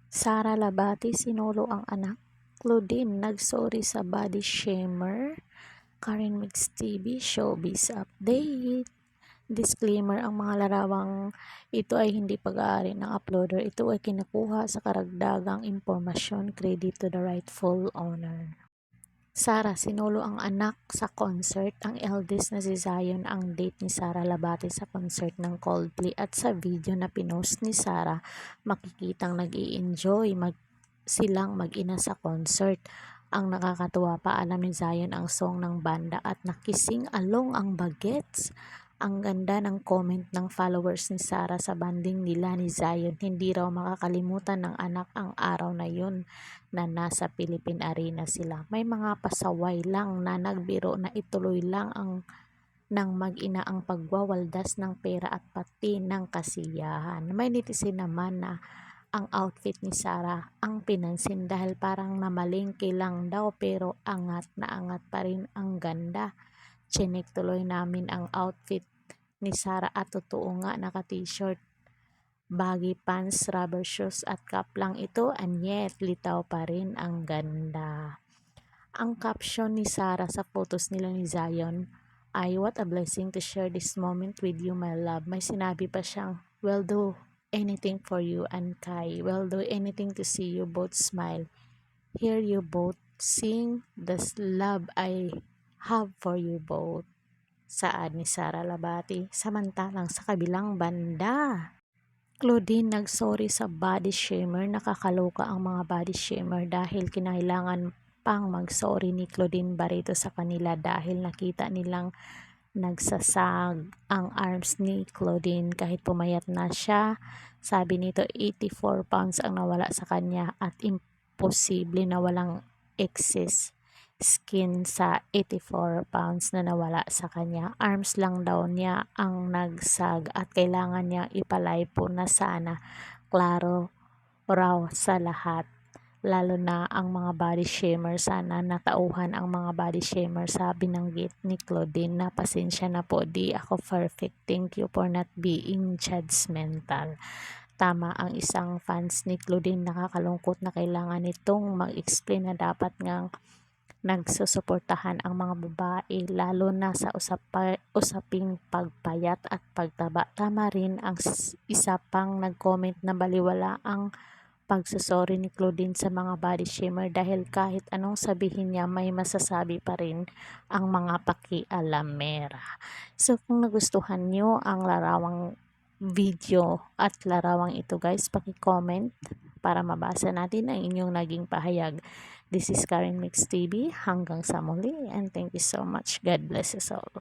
Sara Labati sinulo ang anak. Claudine nagsorry sa body shamer. Karen Mix TV Showbiz Update. Disclaimer, ang mga larawang ito ay hindi pag-aari ng uploader. Ito ay kinukuha sa karagdagang impormasyon. Credit to the rightful owner. Sara sinulo ang anak sa concert. Ang eldest na si Zion ang date ni Sara Labati sa concert ng Coldplay, at sa video na pinost ni Sara makikitang nag-i-enjoy silang mag-ina sa concert. Ang nakakatuwa pa, alam ni Zion ang song ng banda at nakising along ang bagets. Ang ganda ng comment ng followers ni Sara sa banding nila ni Zion. Hindi raw makakalimutan ng anak ang araw na yun na nasa Philippine Arena sila. May mga pasaway lang na nagbiro na ituloy lang ang ng mag-ina ang pagwawaldas ng pera at pati ng kasiyahan. May netizen naman na ang outfit ni Sara ang pinansin dahil parang namalengke lang daw, pero angat na angat pa rin, ang ganda. Chinek tuloy namin ang outfit ni Sara at totoo nga, naka t-shirt, baggy pants, rubber shoes at cap lang ito, and yet litaw pa rin, ang ganda. Ang caption ni Sara sa photos nila ni Zion ay, "What a blessing to share this moment with you, my love." May sinabi pa siyang, "Will do anything for you," and Kai, "Will do anything to see you both smile. Hear you both sing the love I have for you both." Saad ni Sara Labati. Samantalang sa kabilang banda, Claudine nagsorry sa body shamer. Nakakaloka ang mga body shamer dahil kinailangan pang magsorry ni Claudine Barreto sa kanila dahil nakita nilang nagsasag ang arms ni Claudine kahit pumayat na siya. Sabi nito, 84 pounds ang nawala sa kanya at imposible na walang excess skin sa 84 pounds na nawala sa kanya. Arms lang daw niya ang nagsag at kailangan niyang ipalipo na sana. Klaro raw sa lahat, lalo na ang mga body shamer. Sana natauhan ang mga body shamer sa binanggit ni Claudine na pasensya na po, di ako perfect. Thank you for not being judgmental. Tama ang isang fans ni Claudine. Nakakalungkot na kailangan nitong mag-explain na dapat ngang nagsusuportahan ang mga babae, lalo na sa usaping pagpayat at pagtaba. Tama rin ang isa pang nag-comment na baliwala ang pagsusorry ni Claudine sa mga body shamer dahil kahit anong sabihin niya, may masasabi pa rin ang mga pakialamera. So kung nagustuhan nyo ang larawang video at larawang ito guys, paki-comment para mabasa natin ang inyong naging pahayag. This is Karen Mix TV. Hanggang sa muli, and thank you so much. God bless us all.